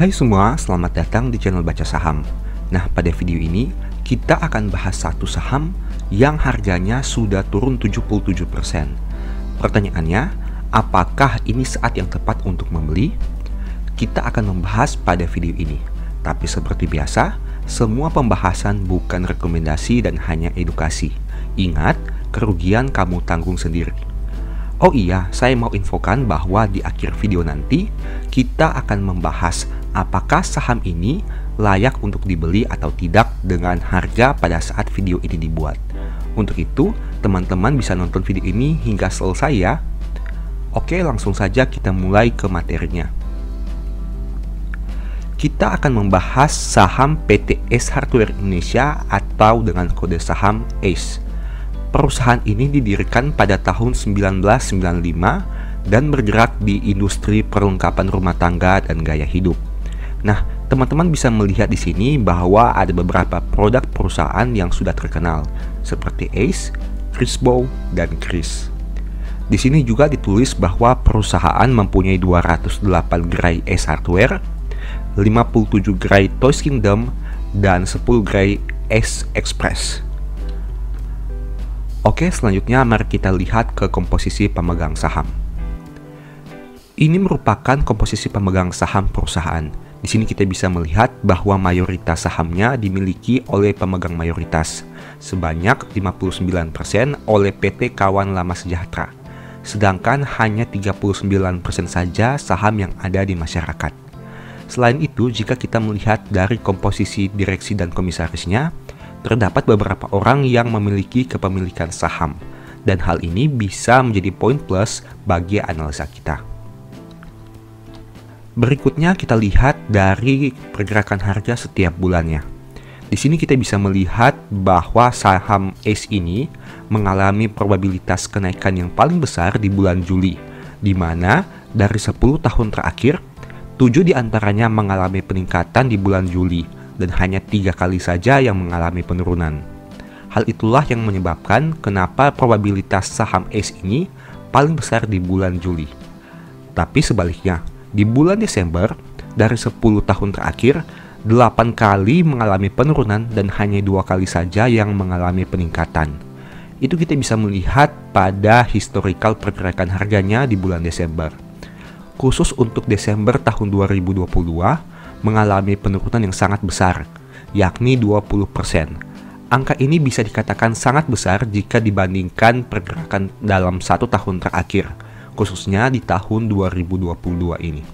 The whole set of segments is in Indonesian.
Hai semua, selamat datang di channel Baca Saham. Nah, pada video ini kita akan bahas satu saham yang harganya sudah turun 77%. Pertanyaannya, apakah ini saat yang tepat untuk membeli? Kita akan membahas pada video ini. Tapi seperti biasa, semua pembahasan bukan rekomendasi dan hanya edukasi. Ingat, kerugian kamu tanggung sendiri. Oh iya, saya mau infokan bahwa di akhir video nanti kita akan membahas apakah saham ini layak untuk dibeli atau tidak dengan harga pada saat video ini dibuat. Untuk itu, teman-teman bisa nonton video ini hingga selesai ya. Oke, langsung saja kita mulai ke materinya. Kita akan membahas saham PT ACE Hardware Indonesia atau dengan kode saham ACE. Perusahaan ini didirikan pada tahun 1995 dan bergerak di industri perlengkapan rumah tangga dan gaya hidup. Nah, teman-teman bisa melihat di sini bahwa ada beberapa produk perusahaan yang sudah terkenal, seperti ACE, Crispo, dan Kris. Di sini juga ditulis bahwa perusahaan mempunyai 208 gerai ACE Hardware, 57 gerai Toys Kingdom, dan 10 gerai ACE Express. Oke, selanjutnya mari kita lihat ke komposisi pemegang saham. Ini merupakan komposisi pemegang saham perusahaan. Di sini kita bisa melihat bahwa mayoritas sahamnya dimiliki oleh pemegang mayoritas, sebanyak 59% oleh PT Kawan Lama Sejahtera. Sedangkan hanya 39% saja saham yang ada di masyarakat. Selain itu, jika kita melihat dari komposisi direksi dan komisarisnya, terdapat beberapa orang yang memiliki kepemilikan saham, dan hal ini bisa menjadi poin plus bagi analisa kita. Berikutnya kita lihat dari pergerakan harga setiap bulannya. Di sini kita bisa melihat bahwa saham ACE ini mengalami probabilitas kenaikan yang paling besar di bulan Juli, di mana dari 10 tahun terakhir, 7 diantaranya mengalami peningkatan di bulan Juli, dan hanya 3 kali saja yang mengalami penurunan. Hal itulah yang menyebabkan kenapa probabilitas saham ACE ini paling besar di bulan Juli. Tapi sebaliknya, di bulan Desember, dari 10 tahun terakhir, 8 kali mengalami penurunan dan hanya 2 kali saja yang mengalami peningkatan. Itu kita bisa melihat pada historical pergerakan harganya di bulan Desember. Khusus untuk Desember tahun 2022, mengalami penurunan yang sangat besar, yakni 20%. Angka ini bisa dikatakan sangat besar jika dibandingkan pergerakan dalam 1 tahun terakhir, khususnya di tahun 2022 ini.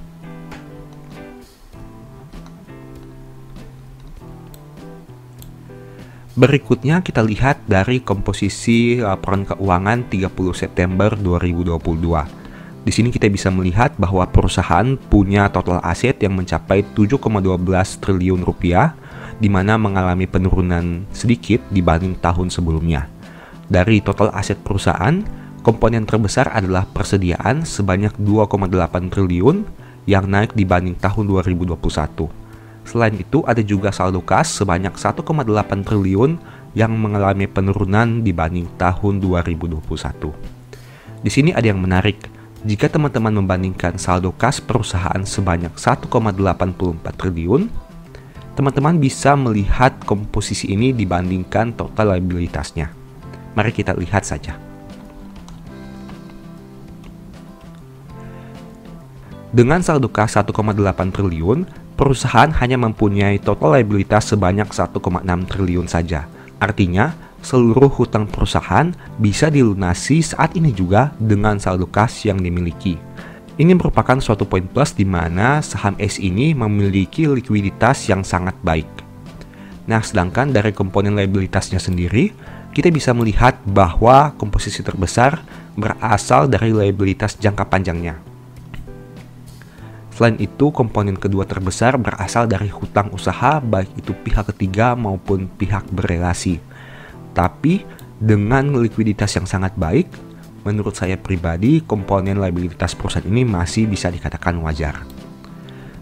Berikutnya kita lihat dari komposisi laporan keuangan 30 September 2022. Di sini kita bisa melihat bahwa perusahaan punya total aset yang mencapai 7,12 triliun rupiah, di mana mengalami penurunan sedikit dibanding tahun sebelumnya. Dari total aset perusahaan, komponen terbesar adalah persediaan sebanyak 2,8 triliun yang naik dibanding tahun 2021. Selain itu, ada juga saldo kas sebanyak 1,8 triliun yang mengalami penurunan dibanding tahun 2021. Di sini ada yang menarik. Jika teman-teman membandingkan saldo kas perusahaan sebanyak 1,84 triliun, teman-teman bisa melihat komposisi ini dibandingkan total liabilitasnya. Mari kita lihat saja. Dengan saldo kas 1,8 triliun, perusahaan hanya mempunyai total liabilitas sebanyak 1,6 triliun saja. Artinya, seluruh hutang perusahaan bisa dilunasi saat ini juga dengan saldo kas yang dimiliki. Ini merupakan suatu poin plus di mana saham ACE ini memiliki likuiditas yang sangat baik. Nah, sedangkan dari komponen liabilitasnya sendiri, kita bisa melihat bahwa komposisi terbesar berasal dari liabilitas jangka panjangnya. Selain itu, komponen kedua terbesar berasal dari hutang usaha baik itu pihak ketiga maupun pihak berelasi. Tapi dengan likuiditas yang sangat baik, menurut saya pribadi komponen liabilitas perusahaan ini masih bisa dikatakan wajar.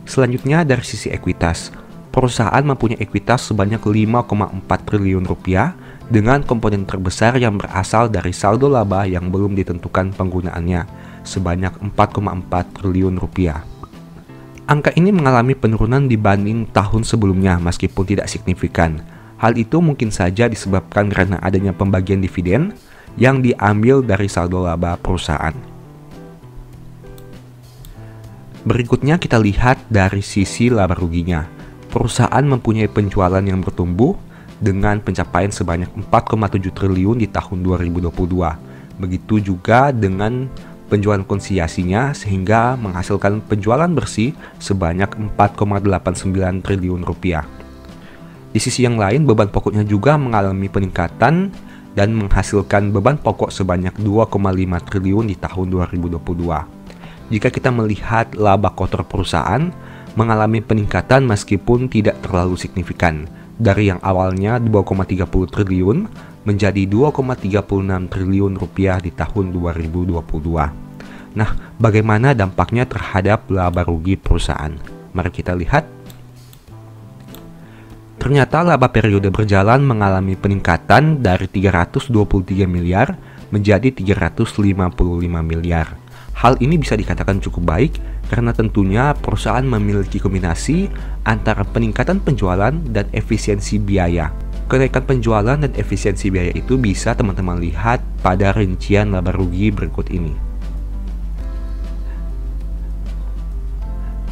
Selanjutnya dari sisi ekuitas, perusahaan mempunyai ekuitas sebanyak 5,4 triliun rupiah dengan komponen terbesar yang berasal dari saldo laba yang belum ditentukan penggunaannya sebanyak 4,4 triliun rupiah. Angka ini mengalami penurunan dibanding tahun sebelumnya meskipun tidak signifikan. Hal itu mungkin saja disebabkan karena adanya pembagian dividen yang diambil dari saldo laba perusahaan. Berikutnya kita lihat dari sisi laba ruginya. Perusahaan mempunyai penjualan yang bertumbuh dengan pencapaian sebanyak 4,7 triliun di tahun 2022. Begitu juga dengan penjualan konsinyasinya sehingga menghasilkan penjualan bersih sebanyak 4,89 triliun rupiah. Di sisi yang lain, beban pokoknya juga mengalami peningkatan dan menghasilkan beban pokok sebanyak 2,5 triliun di tahun 2022. Jika kita melihat laba kotor perusahaan mengalami peningkatan meskipun tidak terlalu signifikan, dari yang awalnya 2,30 triliun menjadi 2,36 triliun rupiah di tahun 2022. Nah, bagaimana dampaknya terhadap laba rugi perusahaan? Mari kita lihat. Ternyata laba periode berjalan mengalami peningkatan dari 323 miliar menjadi 355 miliar. Hal ini bisa dikatakan cukup baik karena tentunya perusahaan memiliki kombinasi antara peningkatan penjualan dan efisiensi biaya. Kenaikan penjualan dan efisiensi biaya itu bisa teman-teman lihat pada rincian laba rugi berikut ini.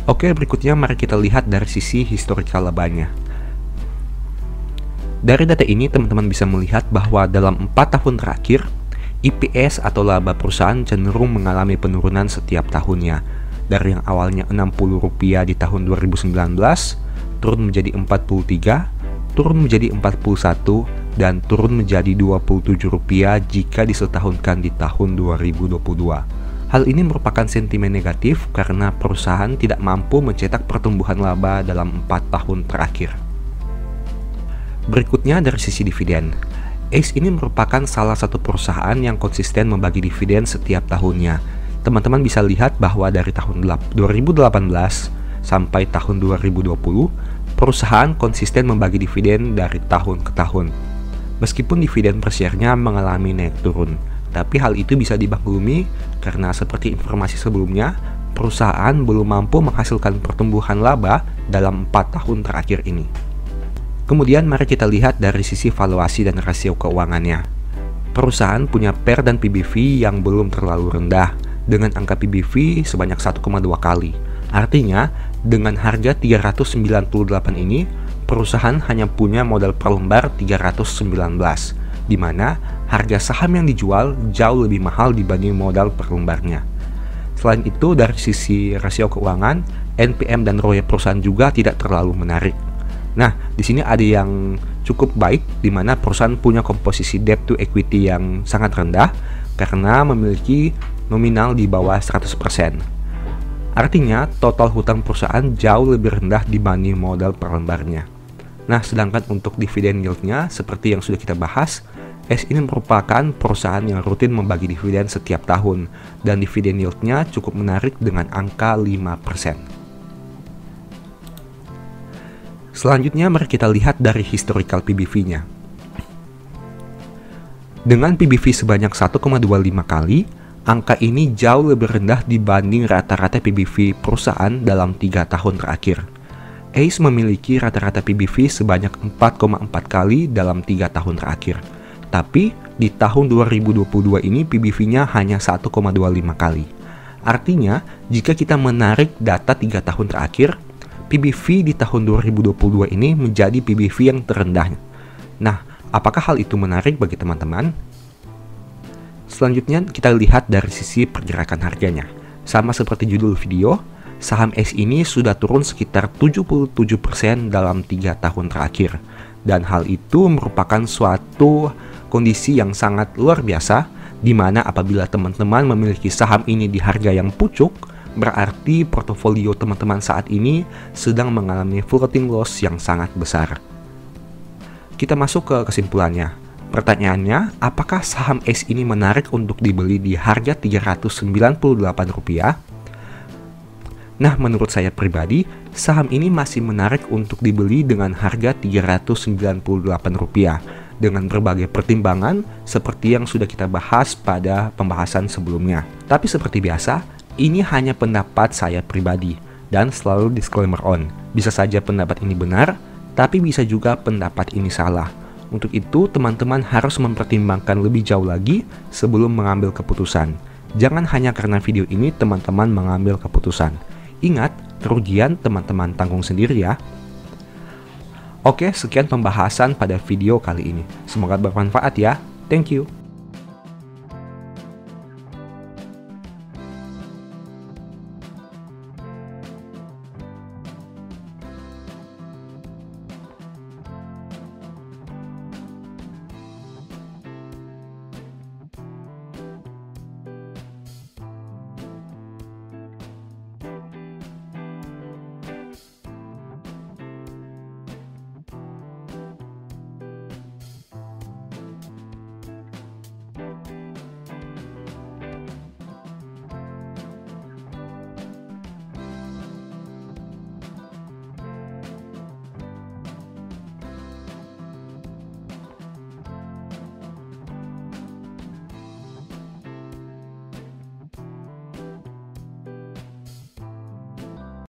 Oke, berikutnya mari kita lihat dari sisi historical labanya. Dari data ini teman-teman bisa melihat bahwa dalam 4 tahun terakhir, EPS atau laba perusahaan cenderung mengalami penurunan setiap tahunnya. Dari yang awalnya Rp60 di tahun 2019, turun menjadi 43, turun menjadi 41, dan turun menjadi Rp27 jika disetahunkan di tahun 2022. Hal ini merupakan sentimen negatif karena perusahaan tidak mampu mencetak pertumbuhan laba dalam 4 tahun terakhir. Berikutnya dari sisi dividen. ACE ini merupakan salah satu perusahaan yang konsisten membagi dividen setiap tahunnya. Teman-teman bisa lihat bahwa dari tahun 2018 sampai tahun 2020, perusahaan konsisten membagi dividen dari tahun ke tahun. Meskipun dividen per share-nya mengalami naik turun, tapi hal itu bisa dimaklumi karena seperti informasi sebelumnya, perusahaan belum mampu menghasilkan pertumbuhan laba dalam 4 tahun terakhir ini. Kemudian mari kita lihat dari sisi valuasi dan rasio keuangannya. Perusahaan punya PER dan PBV yang belum terlalu rendah, dengan angka PBV sebanyak 1,2 kali. Artinya, dengan harga 398 ini, perusahaan hanya punya modal per lembar 319, di mana harga saham yang dijual jauh lebih mahal dibanding modal per lembarnya. Selain itu, dari sisi rasio keuangan, NPM dan ROE perusahaan juga tidak terlalu menarik. Nah, di sini ada yang cukup baik, di mana perusahaan punya komposisi debt to equity yang sangat rendah karena memiliki nominal di bawah 100%. Artinya, total hutang perusahaan jauh lebih rendah dibanding modal per lembarnya. Nah, sedangkan untuk dividen yield-nya, seperti yang sudah kita bahas, ACE ini merupakan perusahaan yang rutin membagi dividen setiap tahun, dan dividen yield-nya cukup menarik dengan angka 5%. Selanjutnya mari kita lihat dari historical PBV-nya. Dengan PBV sebanyak 1,25 kali, angka ini jauh lebih rendah dibanding rata-rata PBV perusahaan dalam 3 tahun terakhir. ACE memiliki rata-rata PBV sebanyak 4,4 kali dalam 3 tahun terakhir. Tapi di tahun 2022 ini PBV-nya hanya 1,25 kali. Artinya, jika kita menarik data 3 tahun terakhir, PBV di tahun 2022 ini menjadi PBV yang terendah. Nah, apakah hal itu menarik bagi teman-teman? Selanjutnya kita lihat dari sisi pergerakan harganya. Sama seperti judul video, saham ACE ini sudah turun sekitar 77% dalam 3 tahun terakhir. Dan hal itu merupakan suatu kondisi yang sangat luar biasa, di mana apabila teman-teman memiliki saham ini di harga yang pucuk, berarti portofolio teman-teman saat ini sedang mengalami floating loss yang sangat besar. Kita masuk ke kesimpulannya. Pertanyaannya, apakah saham ACE ini menarik untuk dibeli di harga Rp398? Nah, menurut saya pribadi, saham ini masih menarik untuk dibeli dengan harga Rp398 dengan berbagai pertimbangan seperti yang sudah kita bahas pada pembahasan sebelumnya. Tapi seperti biasa, ini hanya pendapat saya pribadi. Dan selalu disclaimer on. Bisa saja pendapat ini benar, tapi bisa juga pendapat ini salah. Untuk itu, teman-teman harus mempertimbangkan lebih jauh lagi sebelum mengambil keputusan. Jangan hanya karena video ini teman-teman mengambil keputusan. Ingat, kerugian teman-teman tanggung sendiri ya. Oke, sekian pembahasan pada video kali ini. Semoga bermanfaat ya. Thank you.